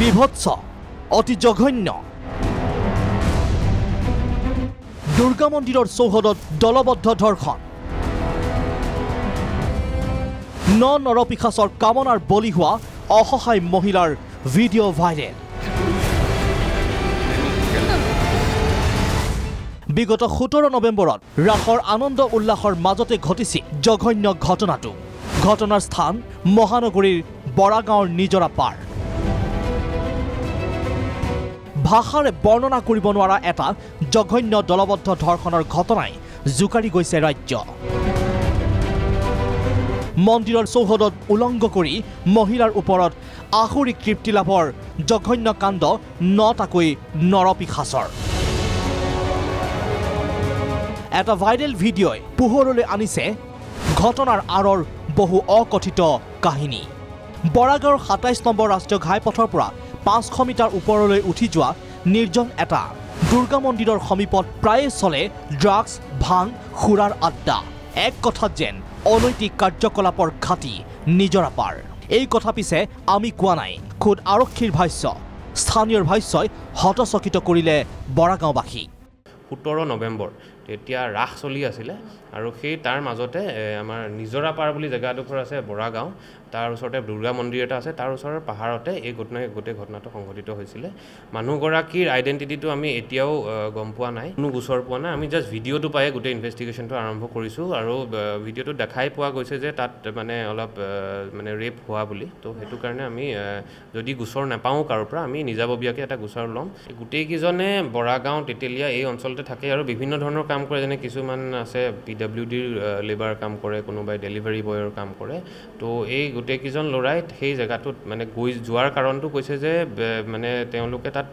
বিভৎস অতি জঘন্য দুৰ্গা মন্দিৰৰ চৌহদত দলবদ্ধ ধৰ্ষণ নৰপিশাচৰ কামনাৰ বলি হোৱা অসহায় মহিলাৰ ভিডিঅ' ভাইৰেল বিগত 17 নৱেম্বৰত ৰাসৰ আনন্দ উল্লাসৰ মাজতে ঘটিছে জঘন্য ঘটনাটো ঘটনাৰ স্থান মহানগৰীৰ বৰাগাঁৱৰ নিজৰা পাৰ ভাষাৰে বৰ্ণনা কৰিব নোৱাৰা এটা জঘন্য দলবদ্ধ ধৰ্ষণৰ ঘটনাই জুকাৰি গৈছে ৰাজ্য মন্দিৰৰ চৌহদত উলংঘ কৰি মহিলাৰ ওপৰত আহুৰিক তৃপ্তি লাভৰ জঘন্য কাণ্ড নটাকৈ নৰপিশাচৰ এটা ভাইৰেল ভিডিঅ'ই পোহৰলৈ আনিছে ঘটনাৰ আঁৰৰ বহু অকথিত কাহিনী বৰাগাঁৱৰ 27 নম্বৰ ৰাষ্ট্ৰীয় ঘাইপথৰ পৰা 500 মিটাৰ ওপৰলৈ উঠি যোৱা নিৰ্জন এটা দুৰ্গা মন্দিৰৰ সমীপত প্ৰায়ে চলে ড্ৰাগছ ভাং খুৰাৰ আড্ডা এক কথাত যেন অনৈতিক কাৰ্যকলাপৰ ঘাটি নিজৰা পাৰ এই কথা পিছে আমি কোৱা নাই খুদ আৰক্ষীৰ ভাষ্য স্থানীয়ৰ ভাষ্যই হতচকিত কৰিলে বৰাগাঁওবাসী 17 নৱেম্বৰ তেতিয়া ৰাস চলি আছিলে আৰু সেই তাৰ মাজতে আমাৰ নিজৰা পাৰ বুলি জেগাডোখৰ আছে বৰাগাঁও তাৰ ওচৰতে দুৰ্গা মন্দিৰ এটা আছে তাৰ ওচৰৰ পাহাৰতে এই গোটেই ঘটনাটো সংঘটিত হৈছিলে মানুহগৰাকীৰ আইডেণ্টিটিটো আমি এতিয়াও গম পোৱা নাই কোনো গোচৰ পোৱা নাই আমি জাষ্ট ভিডিঅ'টো পাই গোটেই ইনভেষ্টিগেশ্যনটো আৰম্ভ কৰিছোঁ আৰু ভিডিঅ'টো দেখাই পোৱা গৈছে যে তাত মানে অলপ মানে ৰেপ হোৱা বুলি তো সেইটো কাৰণে আমি যদি গোচৰ নাপাওঁ কাৰোৰ পৰা আমি নিজাববীয়াকৈ এটা গোচৰ ল'ম গোটেইকেইজনে বৰাগাঁও তেতেলীয়া এই অঞ্চলতে থাকে আৰু বিভিন্ন ধৰণৰ কাম কৰে যেনে কিছুমান আছে PWDৰ লেবাৰ কাম কৰে কোনোবাই ডেলিভাৰী বয়ৰ কাম কৰে তো এই গোটেইকেইজন ল'ৰাই সেই জেগাটোত মানে যোৱাৰ কাৰণটো কৈছে যে মানে তেওঁলোকে তাত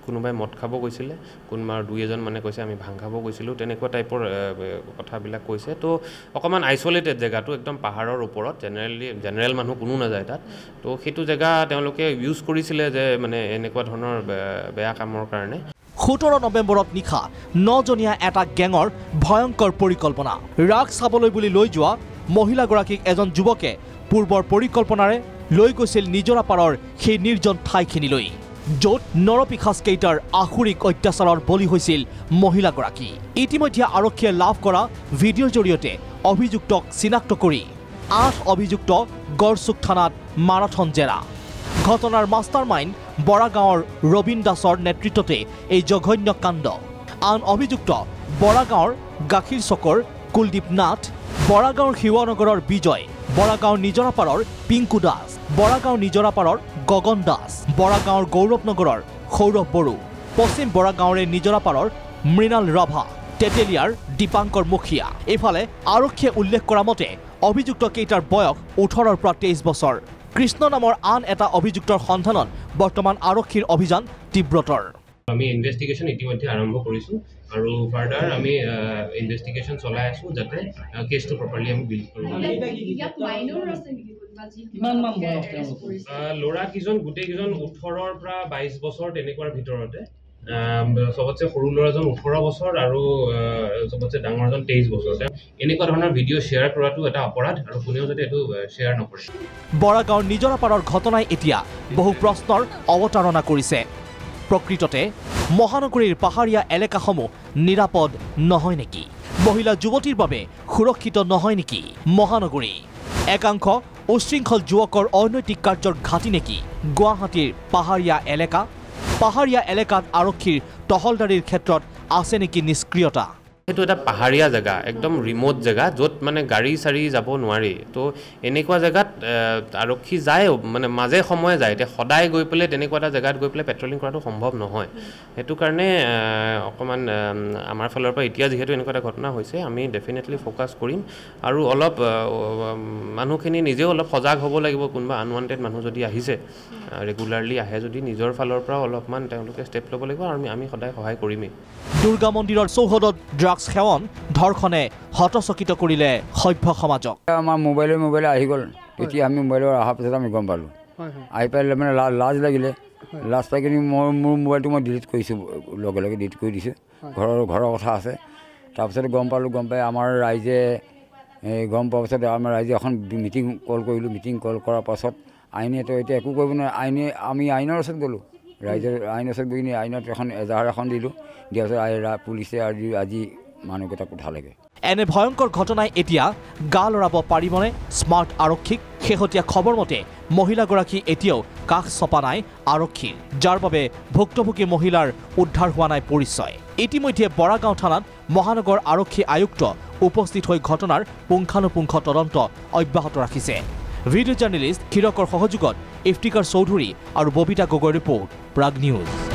কোনোবাই মদ খাব গৈছিলে কোনোবাৰ দুই এজন মানে কৈছে আমি ভাং খাব গৈছিলোঁ তেনেকুৱা টাইপৰ কথাবিলাক কৈছে তো অকণমান আইচলেটেড জেগাটো একদম পাহাৰৰ ওপৰত জেনেৰেল মানুহ কোনো নাযায় তাত তো সেইটো জেগা তেওঁলোকে ইউজ কৰিছিলে যে মানে এনেকুৱা ধৰণৰ বেয়া কামৰ কাৰণে 17 নৱেম্বৰত নিশা 9জনীয়া এটা গেঙৰ ভয়ংকৰ পৰিকল্পনা ৰাগ চাবলৈ বুলি লৈ যোৱা মহিলাগৰাকীক এজন যুৱকে পূৰ্বৰ পৰিকল্পনাৰে লৈ গৈছিল নিজৰা পাৰৰ সেই নিৰ্জন ঠাইখিনিলৈ য'ত নৰপিশাচকেইটাৰ আহুৰিক অত্যাচাৰৰ বলি হৈছিল মহিলাগৰাকী ইতিমধ্যে আৰক্ষীয়ে লাভ কৰা ভিডিঅ'ৰ জৰিয়তে অভিযুক্তক চিনাক্ত কৰি 8 অভিযুক্ত গড়চুক থানাত মাৰাথন জেৰা ঘটনাৰ মাষ্টাৰ মাইণ্ড বৰাগাঁৱৰ ৰবীন দাসৰ নেতৃত্বতে এই জঘন্য কাণ্ড আন অভিযুক্ত বৰাগাঁৱৰ গাখীৰ চকৰ কুলদীপ নাথ বৰাগাঁৱৰ শিৱনগৰৰ বিজয় বৰাগাঁৱৰ নিজৰাপাৰৰ পিংকু দাস বৰাগাঁৱৰ নিজৰাপাৰৰ গগন দাস বৰাগাঁৱৰ গৌৰৱনগৰৰ সৌৰভ বড়ো পশ্চিম বৰাগাঁৱৰে নিজৰাপাৰৰ মৃণাল ৰাভা তেতেলীয়াৰ দীপাংকৰ মুখীয়া এইফালে আৰক্ষীয়ে উল্লেখ কৰা মতে অভিযুক্ত কেইটাৰ বয়স 18ৰ পৰা 23 বছৰ কৃষ্ণ নামৰ আন এটা অভিযুক্তৰ সন্ধানত বৰ্তমান আৰক্ষীৰ অভিযান তীব্ৰতৰ আমি ইনভেষ্টিগেশ্যন ইতিমধ্যে আৰম্ভ কৰিছোঁ আৰু ফাৰ্ডাৰ আমি ইনভেষ্টিগেশ্যন চলাই আছোঁ যাতে কেছটো প্ৰপাৰলি আমি বিল্ড কৰোঁ ল'ৰাকেইজন গোটেইকেইজন 18ৰ পৰা 22 বছৰ তেনেকুৱাৰ ভিতৰতে সবতছে সৰু ল'ৰাজন 18 বছৰ আৰু সবতছে ডাঙৰজন 23 বছৰ এনেকুৱা ধৰণৰ ভিডিঅ' শ্বেয়াৰ কৰাটো এটা অপৰাধ আৰু কোনেও যাতে এইটো শ্বেয়াৰ নকৰে বৰাগাঁৱৰ নিজৰাপাৰৰ ঘটনাই এতিয়া বহু প্ৰশ্নৰ অৱতাৰণা কৰিছে প্ৰকৃততে মহানগৰীৰ পাহাৰীয়া এলেকাসমূহ নিৰাপদ নহয় নেকি মহিলা যুৱতীৰ বাবে সুৰক্ষিত নহয় নেকি মহানগৰী একাংশ উশৃংখল যুৱকৰ অনৈতিক কাৰ্যৰ ঘাটি নেকি গুৱাহাটীৰ পাহাৰীয়া এলেকাত আৰক্ষীৰ টহলদাৰীৰ ক্ষেত্ৰত আছে নেকি নিষ্ক্ৰিয়তা সেইটো এটা পাহাৰীয়া জেগা একদম ৰিমোট জেগা য'ত মানে গাড়ী চাৰি যাব নোৱাৰি তো এনেকুৱা জেগাত আৰক্ষী যায় মানে মাজে সময়ে যায় এতিয়া সদায় গৈ পেলাই তেনেকুৱা এটা জেগাত গৈ পেলাই পেট্ৰলিং কৰাটো সম্ভৱ নহয় সেইটো কাৰণে অকণমান আমাৰ ফালৰ পৰা এতিয়া যিহেতু এনেকুৱা এটা ঘটনা হৈছে আমি ডেফিনেটলি ফ'কাছ কৰিম আৰু অলপ মানুহখিনি নিজেও অলপ সজাগ হ'ব লাগিব কোনোবা আনৱান্টেড মানুহ যদি আহিছে ৰেগুলাৰলি আহে যদি নিজৰ ফালৰ পৰা অলপমান তেওঁলোকে ষ্টেপ ল'ব লাগিব আৰু আমি সদায় সহায় কৰিমেই দুৰ্গা মন্দিৰৰ চৌহদত ড্ৰাগছ সেৱন ধৰ্ষণে হতচকিত কৰিলে সভ্য সমাজক আমাৰ মোবাইলে আহি গ'ল এতিয়া আমি মোবাইলৰ অহাৰ পিছত আমি গম পালোঁ আহি পালে মানে লাজ লাগিলে লাজ পাই কিনি মোৰ মোবাইলটো মই ডিলিট কৰিছোঁ লগে ডিলিট কৰি দিছোঁ ঘৰৰ কথা আছে তাৰপিছত গম পাই আমাৰ ৰাইজে গম পোৱাৰ পিছত আমাৰ ৰাইজে এখন মিটিং কল কৰিলোঁ মিটিং কল কৰাৰ পাছত আইনেতো এতিয়া একো কৰিব নোৱাৰে আইনে আমি আইনৰ ওচৰত গ'লোঁ ৰাইজৰ আইনৰ ওচৰত গৈ আইনত এজাহাৰ এখন দিলোঁ দিয়াৰ পিছত পুলিচে আজি মানুহকেইটাক উঠালেগৈ এনে ভয়ংকৰ ঘটনাই এতিয়া গা লৰাব পাৰিবনে স্মাৰ্ট আৰক্ষীক শেহতীয়া খবৰ মতে মহিলাগৰাকী এতিয়াও কাষ চপা নাই আৰক্ষীৰ যাৰ বাবে ভুক্তভোগী মহিলাৰ উদ্ধাৰ হোৱা নাই পৰিচয় ইতিমধ্যে বৰাগাঁও থানাত মহানগৰ আৰক্ষী আয়ুক্ত উপস্থিত হৈ ঘটনাৰ পুংখানুপুংখ তদন্ত অব্যাহত ৰাখিছে ভিডিঅ' জাৰ্নেলিষ্ট ক্ষীৰকৰ সহযোগত ইফতিকাৰ চৌধুৰী আৰু ববিতা গগৈৰ ৰিপৰ্ট প্ৰাগ নিউজ